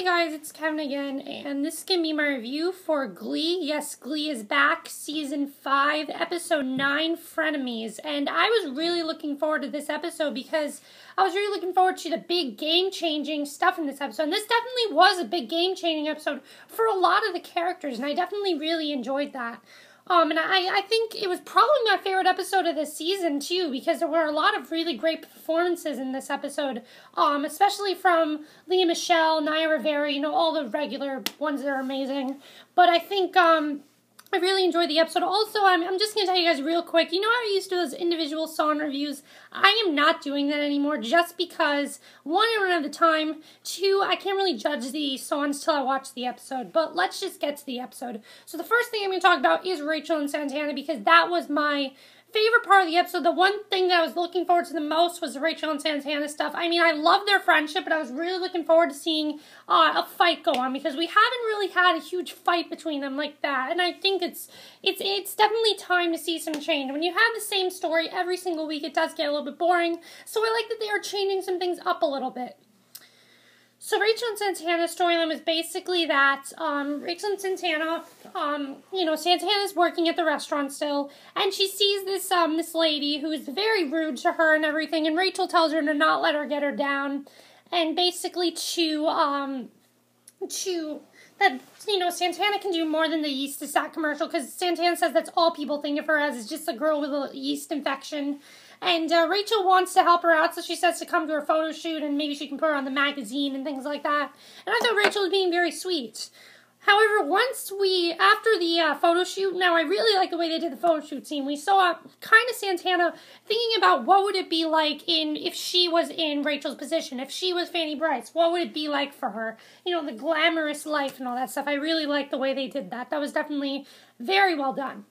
guys, it's Kevin again, and this is going to be my review for Glee. Yes, Glee is back, Season 5, Episode 9, Frenemies, and I was really looking forward to this episode because I was really looking forward to the big game-changing stuff in this episode, and this definitely was a big game-changing episode for a lot of the characters, and I definitely really enjoyed that. And I think it was probably my favorite episode of this season, too, because there were a lot of really great performances in this episode, especially from Leah Michele, Naya Rivera, all the regular ones that are amazing. But I think, I really enjoyed the episode. Also, I'm just going to tell you guys real quick, you know how I used to do those individual song reviews? I am not doing that anymore just because, one, I don't have the time, two, I can't really judge the songs till I watch the episode. But let's just get to the episode. So the first thing I'm going to talk about is Rachel and Santana because that was my favorite part of the episode. The one thing that I was looking forward to the most was the Rachel and Santana stuff. I mean, I love their friendship, but I was really looking forward to seeing a fight go on because we haven't really had a huge fight between them like that. And I think it's definitely time to see some change. When you have the same story every single week, it does get a little bit boring. So I like that they are changing some things up a little bit. So Rachel and Santana's storyline is basically that Rachel and Santana, Santana's working at the restaurant still, and she sees this this lady who is very rude to her and everything, and Rachel tells her to not let her get her down, and basically Santana can do more than the yeast to sack commercial, because Santana says that's all people think of her as, is just a girl with a yeast infection. And Rachel wants to help her out, so she says to come to her photo shoot, and maybe she can put her on the magazine and things like that. And I thought Rachel was being very sweet. However, after the photo shoot, now I really like the way they did the photo shoot scene. We saw kind of Santana thinking about what would it be like if she was in Rachel's position, if she was Fanny Brice, what would it be like for her? The glamorous life and all that stuff. I really like the way they did that. That was definitely very well done.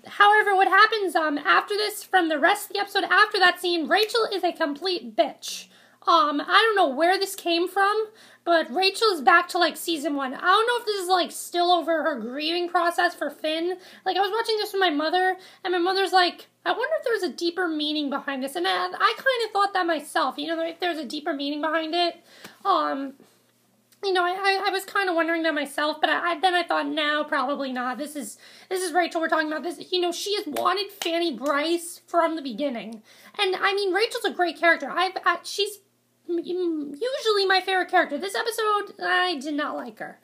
However, what happens after this, from the rest of the episode after that scene, Rachel is a complete bitch. I don't know where this came from, but Rachel is back to, Season 1. I don't know if this is, still over her grieving process for Finn. I was watching this with my mother, and my mother's like, I wonder if there's a deeper meaning behind this. And I kind of thought that myself, if there's a deeper meaning behind it. I was kind of wondering that myself, but then I thought, no, probably not. This is Rachel we're talking about. She has wanted Fanny Brice from the beginning. And, Rachel's a great character. She's usually my favorite character. This episode, I did not like her.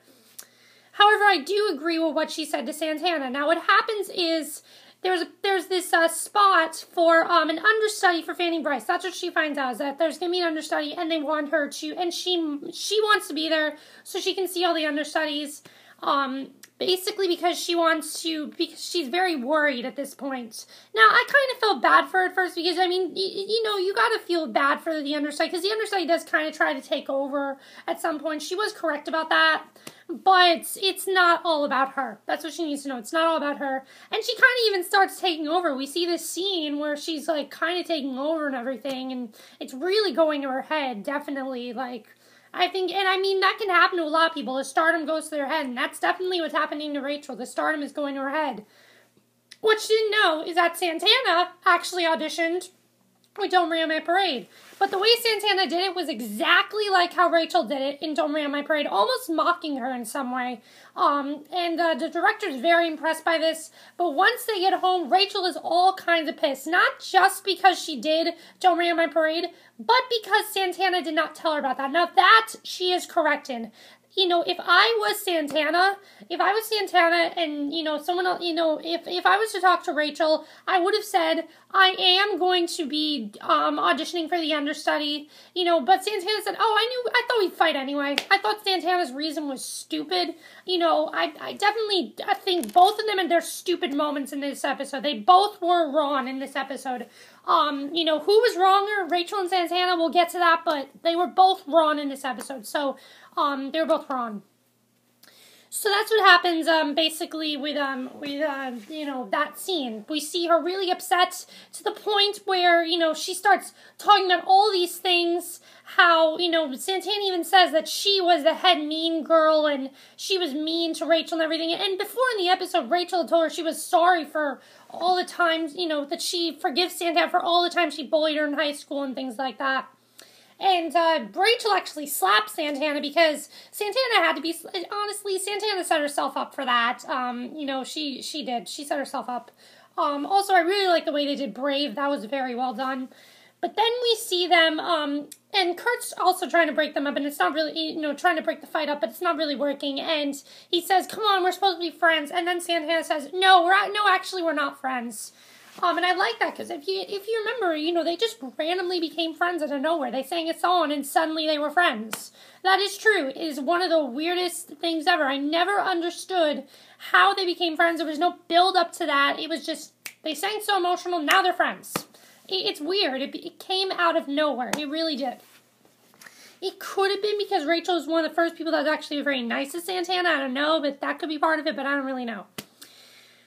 However, I do agree with what she said to Santana. Now, what happens is there's this spot for an understudy for Fanny Brice. That's what she finds out, is that there's going to be an understudy, and they want her to, and she wants to be there so she can see all the understudies, basically because she's very worried at this point. Now, I kind of felt bad for her at first because, you got to feel bad for the understudy because the understudy does kind of try to take over at some point. She was correct about that. But it's not all about her. That's what she needs to know. It's not all about her. And she kind of even starts taking over. We see this scene where she's, kind of taking over and everything. And it's really going to her head, definitely. I think, and that can happen to a lot of people. The stardom goes to their head. And that's definitely what's happening to Rachel. The stardom is going to her head. What she didn't know is that Santana actually auditioned with Don't Worry on My Parade. But the way Santana did it was exactly like how Rachel did it in Don't Worry on My Parade, almost mocking her in some way. The director's very impressed by this. But once they get home, Rachel is all kinds of pissed. Not just because she did Don't Worry on My Parade, but because Santana did not tell her about that. Now that she is correct in. If I was Santana and, someone else, if I was to talk to Rachel, I would have said, I am going to be auditioning for the understudy, but Santana said, I thought we'd fight anyway. I thought Santana's reason was stupid. I think both of them had their stupid moments in this episode. They both were wrong in this episode. Who was wronger? Rachel and Santana, we'll get to that, but they were both wrong in this episode, so they were both wrong. So that's what happens, basically, with that scene. We see her really upset to the point where, she starts talking about all these things, how, Santana even says that she was the head mean girl, and she was mean to Rachel and everything. And before in the episode, Rachel had told her she was sorry for all the times, that she forgives Santana for all the times she bullied her in high school and things like that. And Rachel actually slaps Santana because Santana had to be, honestly, Santana set herself up for that. She did. She set herself up. Also, I really like the way they did Brave. That was very well done. But then we see them, and Kurt's also trying to break them up, and it's not really, trying to break the fight up, but it's not really working. And he says, come on, we're supposed to be friends. And then Santana says, no, actually, we're not friends. And I like that, because if you remember, they just randomly became friends out of nowhere. They sang a song, and suddenly they were friends. That is true. It is one of the weirdest things ever. I never understood how they became friends. There was no build up to that. It was just, they sang So Emotional, now they're friends. It's weird. It came out of nowhere. It really did. It could have been because Rachel was one of the first people that was actually very nice to Santana. I don't know, but that could be part of it, but I don't really know.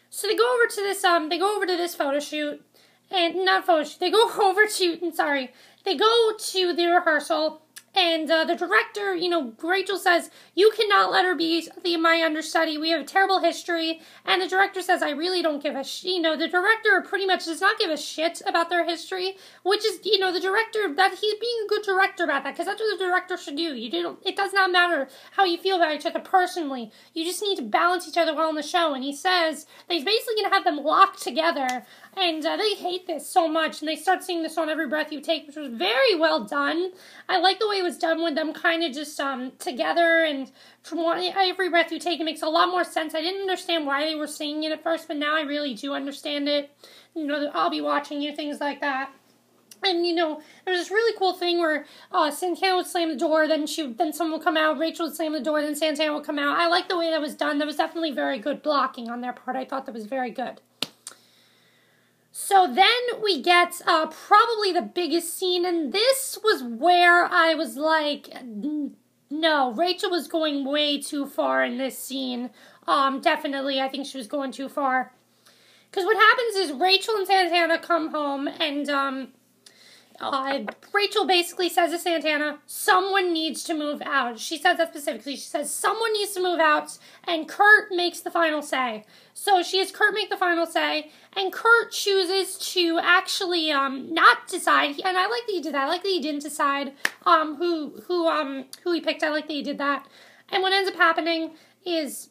So they go over to this photo shoot, and not photo shoot, they go to the rehearsal, and the director, Rachel says, you cannot let her be my understudy, we have a terrible history, and the director says, I really don't give a the director pretty much does not give a shit about their history, which is, the director, that he's being a good director about that, because that's what the director should do. It does not matter how you feel about each other personally, you just need to balance each other well in the show, and he says that he's basically going to have them locked together, and they hate this so much, and they start singing the song Every Breath You Take, which was very well done. I like the way it was done with them kind of just together, and from Every Breath You Take, it makes a lot more sense. I didn't understand why they were singing it at first, but now I really do understand it. I'll be watching things like that. And, there was this really cool thing where Santana would slam the door, then someone would come out, Rachel would slam the door, then Santana would come out. I like the way that was done. That was definitely very good blocking on their part. I thought that was very good. So then we get probably the biggest scene, and this was where I was like, no, Rachel was going way too far in this scene. Definitely, I think she was going too far. Because what happens is Rachel and Santana come home, and Rachel basically says to Santana, someone needs to move out. She says that specifically. She says, someone needs to move out, and Kurt makes the final say. So she has Kurt make the final say, and Kurt chooses to actually not decide. And I like that he did that. I like that he didn't decide who he picked. I like that he did that. And what ends up happening is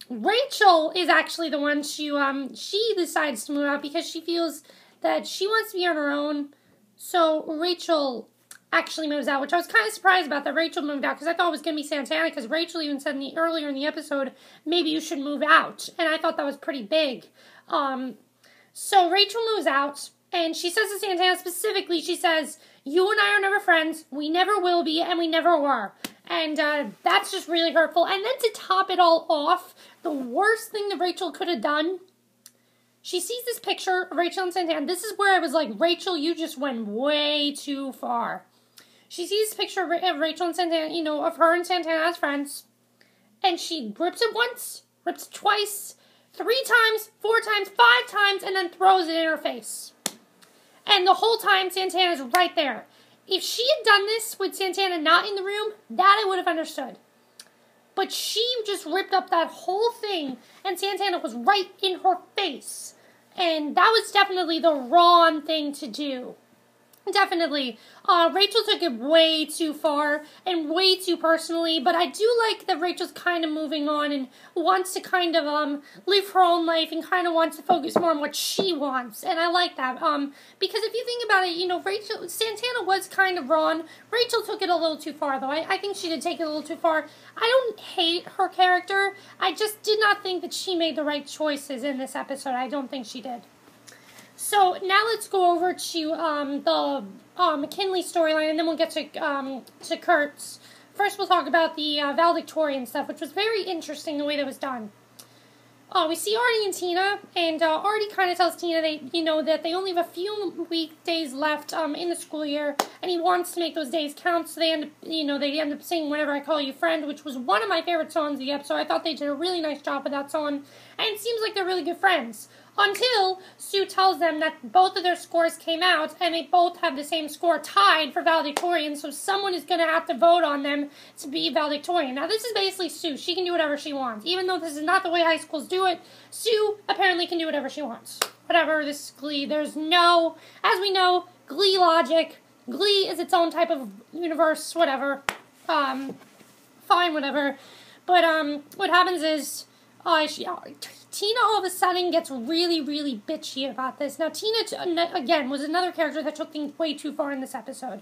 Rachel is actually the one she decides to move out because she feels that she wants to be on her own, so Rachel actually moves out, which I was kind of surprised about, that Rachel moved out, because I thought it was going to be Santana, because Rachel even said earlier in the episode, maybe you should move out, and I thought that was pretty big. So Rachel moves out, and she says to Santana specifically, she says, you and I are never friends, we never will be, and we never were. And that's just really hurtful. And then to top it all off, the worst thing that Rachel could have done, she sees this picture of Rachel and Santana. This is where I was like, Rachel, you just went way too far. She sees this picture of Rachel and Santana, of her and Santana as friends. And she rips it once, rips it twice, 3 times, 4 times, 5 times, and then throws it in her face. And the whole time, Santana's right there. If she had done this with Santana not in the room, that I would have understood. But she just ripped up that whole thing, and Santana was right in her face. And that was definitely the wrong thing to do. Definitely. Rachel took it way too far and way too personally, but I do like that Rachel's kind of moving on and wants to kind of live her own life and kind of wants to focus more on what she wants, and I like that. Because if you think about it, Santana was kind of wrong. Rachel took it a little too far, though. I think she did take it a little too far. I don't hate her character. I just did not think that she made the right choices in this episode. I don't think she did. So now let's go over to the McKinley storyline, and then we'll get to Kurt's. First, we'll talk about the valedictorian stuff, which was very interesting the way that was done. We see Artie and Tina, and Artie kind of tells Tina that they only have a few weekdays left in the school year, and he wants to make those days count. So they end up singing "Whenever I Call You Friend," which was one of my favorite songs of the episode. I thought they did a really nice job with that song, and it seems like they're really good friends. Until Sue tells them that both of their scores came out, and they both have the same score tied for valedictorian, so someone is going to have to vote on them to be valedictorian. Now, this is basically Sue. She can do whatever she wants. Even though this is not the way high schools do it, Sue apparently can do whatever she wants. Whatever, this is Glee. There's no, as we know, Glee logic. Glee is its own type of universe, whatever. Fine, whatever. But, what happens is, Tina all of a sudden gets really, really bitchy about this. Now, Tina, again, was another character that took things way too far in this episode.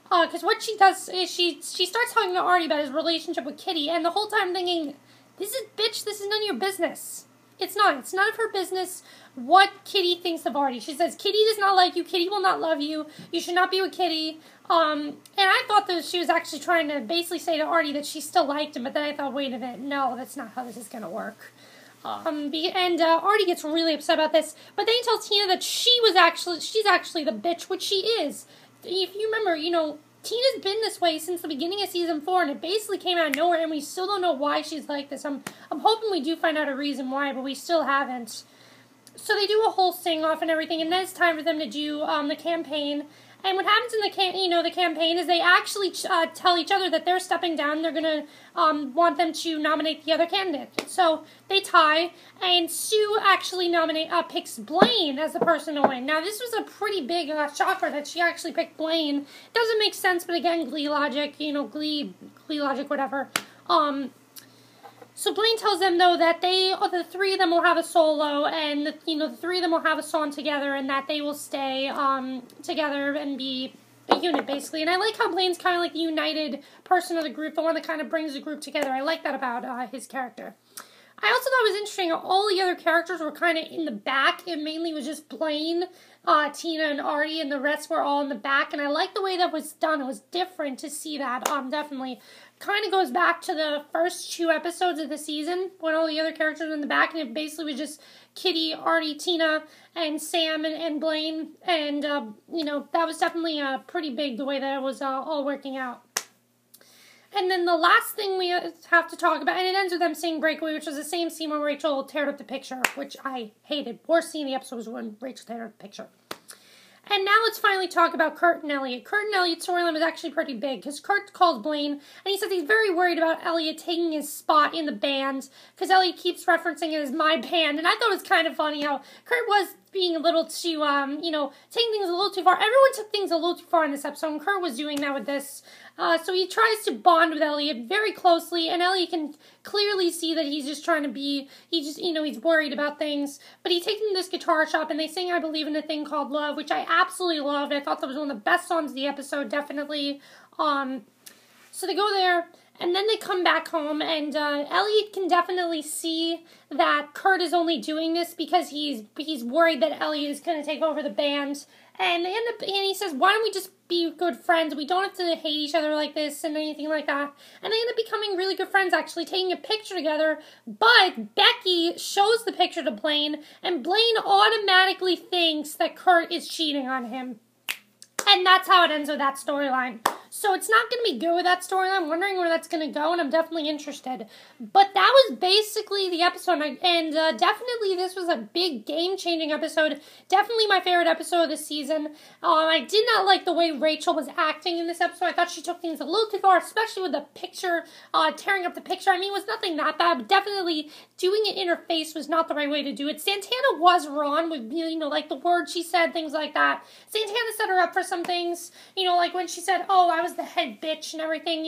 Because what she does is she starts talking to Artie about his relationship with Kitty, and the whole time thinking, this is none of your business. It's not. It's none of her business what Kitty thinks of Artie. She says, Kitty does not like you. Kitty will not love you. You should not be with Kitty. And I thought that she was actually trying to basically say to Artie that she still liked him, but then I thought, wait a minute, no, that's not how this is going to work. Artie gets really upset about this, but then he tells Tina that she's actually the bitch, which she is. If you remember, Tina's been this way since the beginning of season 4, and it basically came out of nowhere, and we still don't know why she's like this. I'm hoping we do find out a reason why, but we still haven't. So they do a whole sing-off and everything, and then it's time for them to do the campaign. And what happens in the campaign is they actually tell each other that they're stepping down. They're going to want them to nominate the other candidate. So they tie, and Sue actually picks Blaine as the person to win. Now, this was a pretty big shocker that she actually picked Blaine. Doesn't make sense, but again, Glee logic, Glee logic, whatever. So Blaine tells them, though, that the three of them will have a solo, and, the three of them will have a song together, and that they will stay together and be a unit, basically. And I like how Blaine's kind of like the united person of the group, the one that kind of brings the group together. I like that about his character. I also thought it was interesting how all the other characters were kind of in the back. It mainly was just Blaine, Tina, and Artie, and the rest were all in the back. And I like the way that was done. It was different to see that, definitely. Kind of goes back to the first 2 episodes of the season when all the other characters were in the back, and it basically was just Kitty, Artie, Tina, and Sam and Blaine. And, that was definitely pretty big the way that it was all working out. And then the last thing we have to talk about, and it ends with them singing Breakaway, which was the same scene where Rachel teared up the picture, which I hated. Worst scene in the episode was when Rachel teared up the picture. And now let's finally talk about Kurt and Elliot. Kurt and Elliot's storyline was actually pretty big, because Kurt calls Blaine, and he says he's very worried about Elliot taking his spot in the band, because Elliot keeps referencing it as my band, and I thought it was kind of funny how Kurt was being a little too, taking things a little too far. Everyone took things a little too far in this episode, and Kurt was doing that with this. So he tries to bond with Elliot very closely, and Elliot can clearly see that he's just trying to be, he's worried about things. But he takes him to this guitar shop, and they sing I Believe in a Thing Called Love, which I absolutely loved. I thought that was one of the best songs of the episode, definitely. So they go there, and then they come back home, and Elliot can definitely see that Kurt is only doing this because he's worried that Elliot is going to take over the band. And he says, why don't we just be good friends? We don't have to hate each other like this and anything like that. And they end up becoming really good friends, actually, taking a picture together. But Becky shows the picture to Blaine, and Blaine automatically thinks that Kurt is cheating on him. And that's how it ends with that storyline. So it's not going to be good with that storyline. I'm wondering where that's going to go, and I'm definitely interested. But that was basically the episode, and definitely this was a big game-changing episode. Definitely my favorite episode of the season. I did not like the way Rachel was acting in this episode. I thought she took things a little too far, especially with the picture, tearing up the picture. I mean, it was nothing that bad, but definitely doing it in her face was not the right way to do it. Santana was wrong with, like the words she said, things like that. Santana set her up for some things, like when she said, oh, I was the head bitch and everything,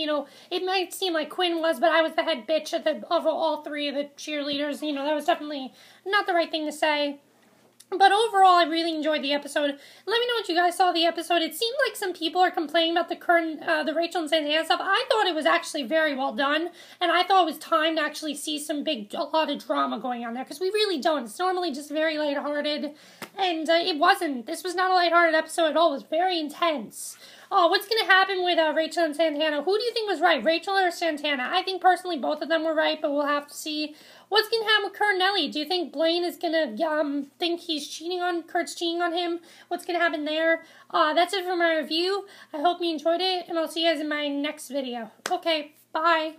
it might seem like Quinn was, but I was the head bitch of all 3 of the cheerleaders, that was definitely not the right thing to say. But overall, I really enjoyed the episode. Let me know what you guys saw of the episode. It seemed like some people are complaining about the Rachel and Santana stuff. I thought it was actually very well done, and I thought it was time to actually see a lot of drama going on there, because we really don't. It's normally just very lighthearted, and it wasn't. This was not a lighthearted episode at all. It was very intense. What's going to happen with Rachel and Santana? Who do you think was right, Rachel or Santana? I think personally both of them were right, but we'll have to see. What's going to happen with Kurt and Elliot? Do you think Blaine is going to think Kurt's cheating on him? What's going to happen there? That's it for my review. I hope you enjoyed it, and I'll see you guys in my next video. Okay, bye.